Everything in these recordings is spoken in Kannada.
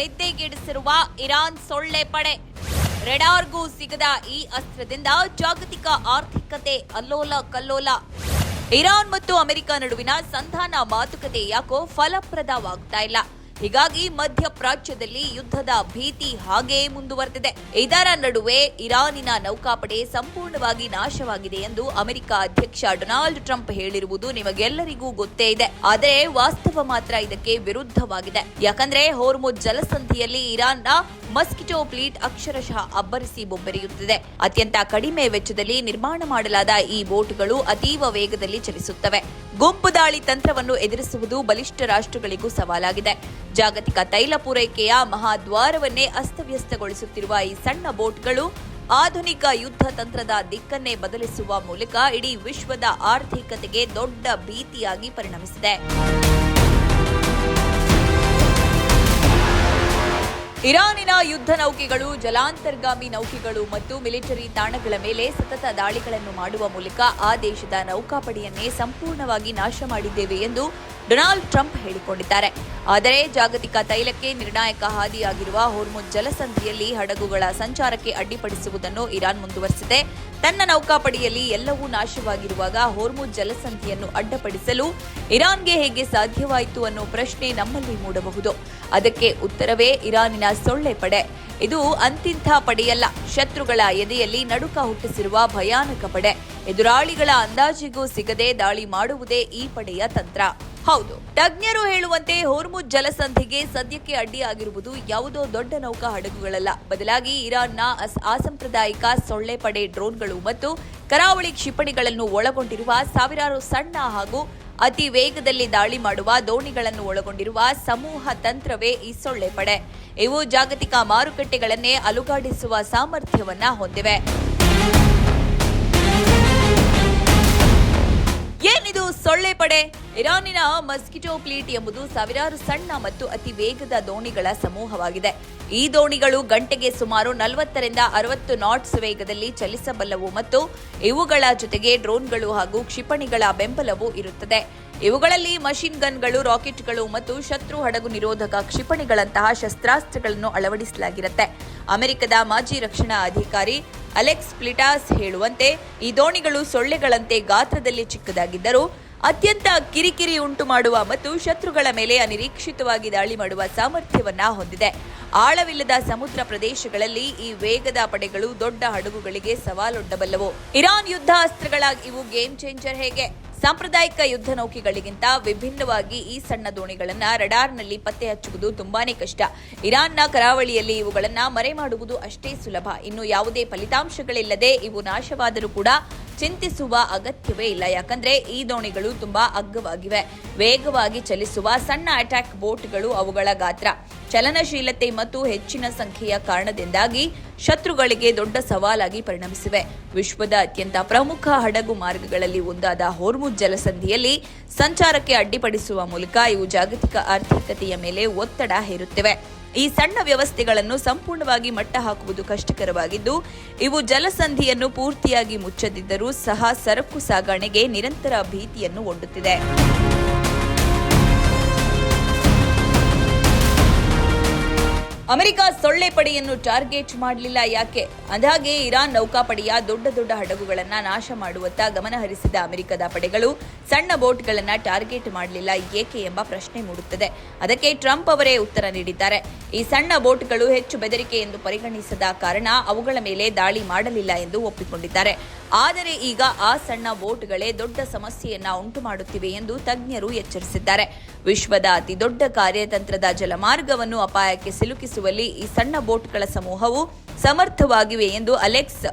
ನಿದ್ದೆಗೆಡಿಸಿರುವ ಇರಾನ್ ಸೊಳ್ಳೆ ಪಡೆ. ರೆಡಾರ್ಗೂ ಸಿಗದ ಈ ಅಸ್ತ್ರದಿಂದ ಜಾಗತಿಕ ಆರ್ಥಿಕತೆ ಅಲ್ಲೋಲ ಕಲ್ಲೋಲ. ಇರಾನ್ ಮತ್ತು ಅಮೆರಿಕ ನಡುವಿನ ಸಂಧಾನ ಮಾತುಕತೆ ಯಾಕೋ ಫಲಪ್ರದವಾಗ್ತಾ ಇಲ್ಲ. ಹೀಗಾಗಿ ಮಧ್ಯಪ್ರಾಚ್ಯದಲ್ಲಿ ಯುದ್ಧದ ಭೀತಿ ಹಾಗೇ ಮುಂದುವರೆದಿದೆ. ಇದರ ನಡುವೆ ಇರಾನಿನ ನೌಕಾಪಡೆ ಸಂಪೂರ್ಣವಾಗಿ ನಾಶವಾಗಿದೆ ಎಂದು ಅಮೆರಿಕ ಅಧ್ಯಕ್ಷ ಡೊನಾಲ್ಡ್ ಟ್ರಂಪ್ ಹೇಳಿರುವುದು ನಿಮಗೆಲ್ಲರಿಗೂ ಗೊತ್ತೇ ಇದೆ. ಆದರೆ ವಾಸ್ತವ ಮಾತ್ರ ಇದಕ್ಕೆ ವಿರುದ್ಧವಾಗಿದೆ. ಯಾಕಂದ್ರೆ ಹೋರ್ಮುಜ್ ಜಲಸಂಧಿಯಲ್ಲಿ ಇರಾನ್ನ ಮಸ್ಕಿಟೋ ಫ್ಲೀಟ್ ಅಕ್ಷರಶಃ ಅಬ್ಬರಿಸಿ ಬೊಬ್ಬೆರೆಯುತ್ತಿದೆ. ಅತ್ಯಂತ ಕಡಿಮೆ ವೆಚ್ಚದಲ್ಲಿ ನಿರ್ಮಾಣ ಮಾಡಲಾದ ಈ ಬೋಟ್ಗಳು ಅತೀವ ವೇಗದಲ್ಲಿ ಚಲಿಸುತ್ತವೆ. ಗುಂಪು ದಾಳಿ ತಂತ್ರವನ್ನು ಎದುರಿಸುವುದು ಬಲಿಷ್ಠ ರಾಷ್ಟ್ರಗಳಿಗೂ ಸವಾಲಾಗಿದೆ. ಜಾಗತಿಕ ತೈಲ ಪೂರೈಕೆಯ ಮಹಾದ್ವಾರವನ್ನೇ ಅಸ್ತವ್ಯಸ್ತಗೊಳಿಸುತ್ತಿರುವ ಈ ಸಣ್ಣ ಬೋಟ್ಗಳು ಆಧುನಿಕ ಯುದ್ಧ ತಂತ್ರದ ದಿಕ್ಕನ್ನೇ ಬದಲಿಸುವ ಮೂಲಕ ಇಡೀ ವಿಶ್ವದ ಆರ್ಥಿಕತೆಗೆ ದೊಡ್ಡ ಭೀತಿಯಾಗಿ ಪರಿಣಮಿಸಿದೆ. ಇರಾನಿನ ಯುದ್ಧ ನೌಕೆಗಳು, ಜಲಾಂತರ್ಗಾಮಿ ನೌಕೆಗಳು ಮತ್ತು ಮಿಲಿಟರಿ ತಾಣಗಳ ಮೇಲೆ ಸತತ ದಾಳಿಗಳನ್ನು ಮಾಡುವ ಮೂಲಕ ಆ ದೇಶದ ನೌಕಾಪಡೆಯನ್ನೇ ಸಂಪೂರ್ಣವಾಗಿ ನಾಶ ಮಾಡಿದ್ದೇವೆ ಎಂದು ಡೊನಾಲ್ಡ್ ಟ್ರಂಪ್ ಹೇಳಿಕೊಂಡಿದ್ದಾರೆ. ಆದರೆ ಜಾಗತಿಕ ತೈಲಕ್ಕೆ ನಿರ್ಣಾಯಕ ಹಾದಿಯಾಗಿರುವ ಹೋರ್ಮುಜ್ ಜಲಸಂಧಿಯಲ್ಲಿ ಹಡಗುಗಳ ಸಂಚಾರಕ್ಕೆ ಅಡ್ಡಿಪಡಿಸುವುದನ್ನು ಇರಾನ್ ಮುಂದುವರೆಸಿದೆ. ತನ್ನ ನೌಕಾಪಡೆಯಲ್ಲಿ ಎಲ್ಲವೂ ನಾಶವಾಗಿರುವಾಗ ಹೋರ್ಮುಜ್ ಜಲಸಂಧಿಯನ್ನು ಅಡ್ಡಪಡಿಸಲು ಇರಾನ್ಗೆ ಹೇಗೆ ಸಾಧ್ಯವಾಯಿತು ಅನ್ನೋ ಪ್ರಶ್ನೆ ನಮ್ಮಲ್ಲಿ ಮೂಡಬಹುದು. ಅದಕ್ಕೆ ಉತ್ತರವೇ ಇರಾನಿನ ಸೊಳ್ಳೆ ಪಡೆ. ಇದು ಅಂತಿಂಥ ಪಡೆಯಲ್ಲ, ಶತ್ರುಗಳ ಎದೆಯಲ್ಲಿ ನಡುಕ ಹುಟ್ಟಿಸಿರುವ ಭಯಾನಕ ಪಡೆ. ಎದುರಾಳಿಗಳ ಅಂದಾಜಿಗೂ ಸಿಗದೆ ದಾಳಿ ಮಾಡುವುದೇ ಈ ಪಡೆಯ ತಂತ್ರ. ಹೌದು, ತಜ್ಞರು ಹೇಳುವಂತೆ ಹೋರ್ಮುಜ್ ಜಲಸಂಧಿಗೆ ಸದ್ಯಕ್ಕೆ ಅಡ್ಡಿಯಾಗಿರುವುದು ಯಾವುದೋ ದೊಡ್ಡ ನೌಕಾ ಹಡಗುಗಳಲ್ಲ, ಬದಲಾಗಿ ಇರಾನ್ನ ಅಸಾಂಪ್ರದಾಯಿಕ ಸೊಳ್ಳೆ ಪಡೆ ಡ್ರೋನ್ಗಳು ಮತ್ತು ಕರಾವಳಿ ಕ್ಷಿಪಣಿಗಳನ್ನು ಒಳಗೊಂಡಿರುವ ಸಾವಿರಾರು ಸಣ್ಣ ಹಾಗೂ ಅತಿ ವೇಗದಲ್ಲಿ ದಾಳಿ ಮಾಡುವ ದೋಣಿಗಳನ್ನು ಒಳಗೊಂಡಿರುವ ಸಮೂಹ ತಂತ್ರವೇ ಈ ಸೊಳ್ಳೆ ಪಡೆ. ಇವು ಜಾಗತಿಕ ಮಾರುಕಟ್ಟೆಗಳನ್ನೇ ಅಲುಗಾಡಿಸುವ ಸಾಮರ್ಥ್ಯವನ್ನ ಹೊಂದಿವೆ. ಏನಿದು ಸೊಳ್ಳೆ ಪಡೆ? ಇರಾನಿನ ಮಸ್ಕಿಟೋ ಫ್ಲೀಟ್ ಎಂಬುದು ಸಾವಿರಾರು ಸಣ್ಣ ಮತ್ತು ಅತಿ ವೇಗದ ದೋಣಿಗಳ ಸಮೂಹವಾಗಿದೆ. ಈ ದೋಣಿಗಳು ಗಂಟೆಗೆ ಸುಮಾರು 40ರಿಂದ 60 ನಾಟ್ಸ್ ವೇಗದಲ್ಲಿ ಚಲಿಸಬಲ್ಲವು ಮತ್ತು ಇವುಗಳ ಜೊತೆಗೆ ಡ್ರೋನ್ಗಳು ಹಾಗೂ ಕ್ಷಿಪಣಿಗಳ ಬೆಂಬಲವೂ ಇರುತ್ತದೆ. ಇವುಗಳಲ್ಲಿ ಮಷಿನ್ ಗನ್ಗಳು, ರಾಕೆಟ್ಗಳು ಮತ್ತು ಶತ್ರು ಹಡಗು ನಿರೋಧಕ ಕ್ಷಿಪಣಿಗಳಂತಹ ಶಸ್ತ್ರಾಸ್ತ್ರಗಳನ್ನು ಅಳವಡಿಸಲಾಗಿರುತ್ತೆ. ಅಮೆರಿಕದ ಮಾಜಿ ರಕ್ಷಣಾ ಅಧಿಕಾರಿ ಅಲೆಕ್ಸ್ ಪ್ಲಿಟಾಸ್ ಹೇಳುವಂತೆ, ಈ ದೋಣಿಗಳು ಸೊಳ್ಳೆಗಳಂತೆ ಗಾತ್ರದಲ್ಲಿ ಚಿಕ್ಕದಾಗಿದ್ದರೂ ಅತ್ಯಂತ ಕಿರಿಕಿರಿ ಉಂಟು ಮಾಡುವ ಮತ್ತು ಶತ್ರುಗಳ ಮೇಲೆ ಅನಿರೀಕ್ಷಿತವಾಗಿ ದಾಳಿ ಮಾಡುವ ಸಾಮರ್ಥ್ಯವನ್ನ ಹೊಂದಿದೆ. ಆಳವಿಲ್ಲದ ಸಮುದ್ರ ಪ್ರದೇಶಗಳಲ್ಲಿ ಈ ವೇಗದ ಪಡೆಗಳು ದೊಡ್ಡ ಹಡಗುಗಳಿಗೆ ಸವಾಲೊಡ್ಡಬಲ್ಲವು. ಇರಾನ್ ಯುದ್ಧ ಅಸ್ತ್ರಗಳ ಇವು ಗೇಮ್ ಚೇಂಜರ್ ಹೇಗೆ? ಸಾಂಪ್ರದಾಯಿಕ ಯುದ್ಧ ನೌಕೆಗಳಿಗಿಂತ ವಿಭಿನ್ನವಾಗಿ ಈ ಸಣ್ಣ ದೋಣಿಗಳನ್ನ ರಡಾರ್ನಲ್ಲಿ ಪತ್ತೆ ಹಚ್ಚುವುದು ತುಂಬಾನೇ ಕಷ್ಟ. ಇರಾನ್ನ ಕರಾವಳಿಯಲ್ಲಿ ಇವುಗಳನ್ನ ಮರೆ ಮಾಡುವುದು ಅಷ್ಟೇ ಸುಲಭ. ಇನ್ನು ಯಾವುದೇ ಫಲಿತಾಂಶಗಳಿಲ್ಲದೆ ಇವು ನಾಶವಾದರೂ ಕೂಡ ಚಿಂತಿಸುವ ಅಗತ್ಯವೇ ಇಲ್ಲ. ಯಾಕಂದ್ರೆ ಈ ದೋಣಿಗಳು ತುಂಬಾ ಅಗ್ಗವಾಗಿವೆ. ವೇಗವಾಗಿ ಚಲಿಸುವ ಸಣ್ಣ ಅಟ್ಯಾಕ್ ಬೋಟ್ಗಳು ಅವುಗಳ ಗಾತ್ರ, ಚಲನಶೀಲತೆ ಮತ್ತು ಹೆಚ್ಚಿನ ಸಂಖ್ಯೆಯ ಕಾರಣದಿಂದಾಗಿ ಶತ್ರುಗಳಿಗೆ ದೊಡ್ಡ ಸವಾಲಾಗಿ ಪರಿಣಮಿಸಿವೆ. ವಿಶ್ವದ ಅತ್ಯಂತ ಪ್ರಮುಖ ಹಡಗು ಮಾರ್ಗಗಳಲ್ಲಿ ಒಂದಾದ ಹೋರ್ಮುಜ್ ಜಲಸಂಧಿಯಲ್ಲಿ ಸಂಚಾರಕ್ಕೆ ಅಡ್ಡಿಪಡಿಸುವ ಮೂಲಕ ಇವು ಜಾಗತಿಕ ಆರ್ಥಿಕತೆಯ ಮೇಲೆ ಒತ್ತಡ ಹೇರುತ್ತಿವೆ. ಈ ಸಣ್ಣ ವ್ಯವಸ್ಥೆಗಳನ್ನು ಸಂಪೂರ್ಣವಾಗಿ ಮಟ್ಟ ಹಾಕುವುದು ಕಷ್ಟಕರವಾಗಿದ್ದು, ಇವು ಜಲಸಂಧಿಯನ್ನು ಪೂರ್ತಿಯಾಗಿ ಮುಚ್ಚದಿದ್ದರೂ ಸಹ ಸರಕು ಸಾಗಣೆಗೆ ನಿರಂತರ ಭೀತಿಯನ್ನು ಒಡ್ಡುತ್ತಿದೆ. ಅಮೆರಿಕ ಸೊಳ್ಳೆ ಪಡೆಯನ್ನು ಟಾರ್ಗೆಟ್ ಮಾಡಲಿಲ್ಲ ಯಾಕೆ? ಅಂದಾಗೆ ಇರಾನ್ ನೌಕಾಪಡೆಯ ದೊಡ್ಡ ದೊಡ್ಡ ಹಡಗುಗಳನ್ನು ನಾಶ ಮಾಡುವತ್ತ ಗಮನ ಹರಿಸಿದ ಅಮೆರಿಕದ ಪಡೆಗಳು ಸಣ್ಣ ಬೋಟ್ಗಳನ್ನು ಟಾರ್ಗೆಟ್ ಮಾಡಲಿಲ್ಲ ಏಕೆ ಎಂಬ ಪ್ರಶ್ನೆ ಮೂಡುತ್ತದೆ. ಅದಕ್ಕೆ ಟ್ರಂಪ್ ಅವರೇ ಉತ್ತರ ನೀಡಿದ್ದಾರೆ. ಈ ಸಣ್ಣ ಬೋಟ್ಗಳು ಹೆಚ್ಚು ಬೆದರಿಕೆ ಎಂದು ಪರಿಗಣಿಸದ ಕಾರಣ ಅವುಗಳ ಮೇಲೆ ದಾಳಿ ಮಾಡಲಿಲ್ಲ ಎಂದು ಒಪ್ಪಿಕೊಂಡಿದ್ದಾರೆ. ಆದರೆ ಈಗ ಆ ಸಣ್ಣ ಬೋಟ್ಗಳೇ ದೊಡ್ಡ ಸಮಸ್ಯೆಯನ್ನ ಉಂಟು ಮಾಡುತ್ತಿವೆ ಎಂದು ತಜ್ಞರು ಎಚ್ಚರಿಸಿದ್ದಾರೆ. ವಿಶ್ವದ ಅತಿ ದೊಡ್ಡ ಕಾರ್ಯತಂತ್ರದ ಜಲಮಾರ್ಗವನ್ನು ಅಪಾಯಕ್ಕೆ ಸಿಲುಕಿಸುವಲ್ಲಿ ಈ ಸಣ್ಣ ಬೋಟ್ಗಳ ಸಮೂಹವು ಸಮರ್ಥವಾಗಿವೆ ಎಂದು ಅಲೆಕ್ಸ್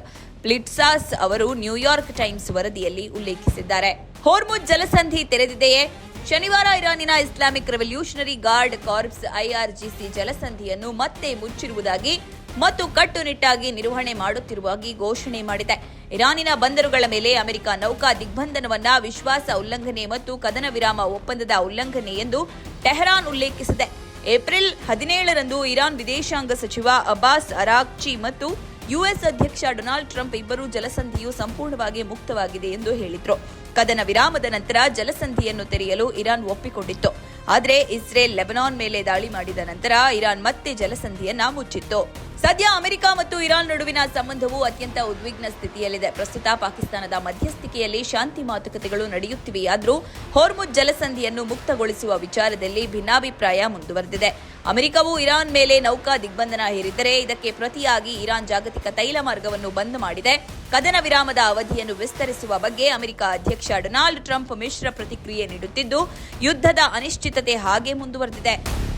ಪ್ಲಿಟ್ಸಾಸ್ ಅವರು ನ್ಯೂಯಾರ್ಕ್ ಟೈಮ್ಸ್ ವರದಿಯಲ್ಲಿ ಉಲ್ಲೇಖಿಸಿದ್ದಾರೆ. ಹೋರ್ಮುಜ್ ಜಲಸಂಧಿ ತೆರೆದಿದೆಯೇ? ಶನಿವಾರ ಇರಾನಿನ Islamic revolutionary guard corps IRGC ಜಲಸಂಧಿಯನ್ನು ಮತ್ತೆ ಮುಚ್ಚಿರುವುದಾಗಿ ಮತ್ತು ಕಟ್ಟುನಿಟ್ಟಾಗಿ ನಿರ್ವಹಣೆ ಮಾಡುತ್ತಿರುವಾಗಿ ಘೋಷಣೆ ಮಾಡಿದೆ. ಇರಾನಿನ ಬಂದರುಗಳ ಮೇಲೆ ಅಮೆರಿಕ ನೌಕಾ ದಿಗ್ಬಂಧನವನ್ನ ವಿಶ್ವಾಸ ಉಲ್ಲಂಘನೆ ಮತ್ತು ಕದನ ವಿರಾಮ ಒಪ್ಪಂದದ ಉಲ್ಲಂಘನೆ ಎಂದು ಟೆಹರಾನ್ ಉಲ್ಲೇಖಿಸಿದೆ. ಏಪ್ರಿಲ್ 17ರಂದು ಇರಾನ್ ವಿದೇಶಾಂಗ ಸಚಿವ ಅಬ್ಬಾಸ್ ಅರಾಕ್ಚಿ ಮತ್ತು ಯುಎಸ್ ಅಧ್ಯಕ್ಷ ಡೊನಾಲ್ಡ್ ಟ್ರಂಪ್ ಇಬ್ಬರೂ ಜಲಸಂಧಿಯು ಸಂಪೂರ್ಣವಾಗಿ ಮುಕ್ತವಾಗಿದೆ ಎಂದು ಹೇಳಿದ್ರು. ಕದನ ವಿರಾಮದ ನಂತರ ಜಲಸಂಧಿಯನ್ನು ತೆರೆಯಲು ಇರಾನ್ ಒಪ್ಪಿಕೊಂಡಿತ್ತು. ಆದರೆ ಇಸ್ರೇಲ್ ಲೆಬನಾನ್ ಮೇಲೆ ದಾಳಿ ಮಾಡಿದ ನಂತರ ಇರಾನ್ ಮತ್ತೆ ಜಲಸಂಧಿಯನ್ನ ಮುಚ್ಚಿತ್ತು. ಸದ್ಯ ಅಮೆರಿಕ ಮತ್ತು ಇರಾನ್ ನಡುವಿನ ಸಂಬಂಧವು ಅತ್ಯಂತ ಉದ್ವಿಗ್ನ ಸ್ಥಿತಿಯಲ್ಲಿದೆ. ಪ್ರಸ್ತುತ ಪಾಕಿಸ್ತಾನದ ಮಧ್ಯಸ್ಥಿಕೆಯಲ್ಲಿ ಶಾಂತಿ ಮಾತುಕತೆಗಳು ನಡೆಯುತ್ತಿವೆಯಾದರೂ ಹೋರ್ಮುಜ್ ಜಲಸಂಧಿಯನ್ನು ಮುಕ್ತಗೊಳಿಸುವ ವಿಚಾರದಲ್ಲಿ ಭಿನ್ನಾಭಿಪ್ರಾಯ ಮುಂದುವರೆದಿದೆ. ಅಮೆರಿಕವು ಇರಾನ್ ಮೇಲೆ ನೌಕಾ ದಿಗ್ಬಂಧನ ಹೇರಿದ್ದರೆ ಇದಕ್ಕೆ ಪ್ರತಿಯಾಗಿ ಇರಾನ್ ಜಾಗತಿಕ ತೈಲ ಮಾರ್ಗವನ್ನು ಬಂದ್ ಮಾಡಿದೆ. ಕದನ ವಿರಾಮದ ಅವಧಿಯನ್ನು ವಿಸ್ತರಿಸುವ ಬಗ್ಗೆ ಅಮೆರಿಕ ಅಧ್ಯಕ್ಷ ಡೊನಾಲ್ಡ್ ಟ್ರಂಪ್ ಮಿಶ್ರ ಪ್ರತಿಕ್ರಿಯೆ ನೀಡುತ್ತಿದ್ದು ಯುದ್ಧದ ಅನಿಶ್ಚಿತತೆ ಹಾಗೆ ಮುಂದುವರೆದಿದೆ.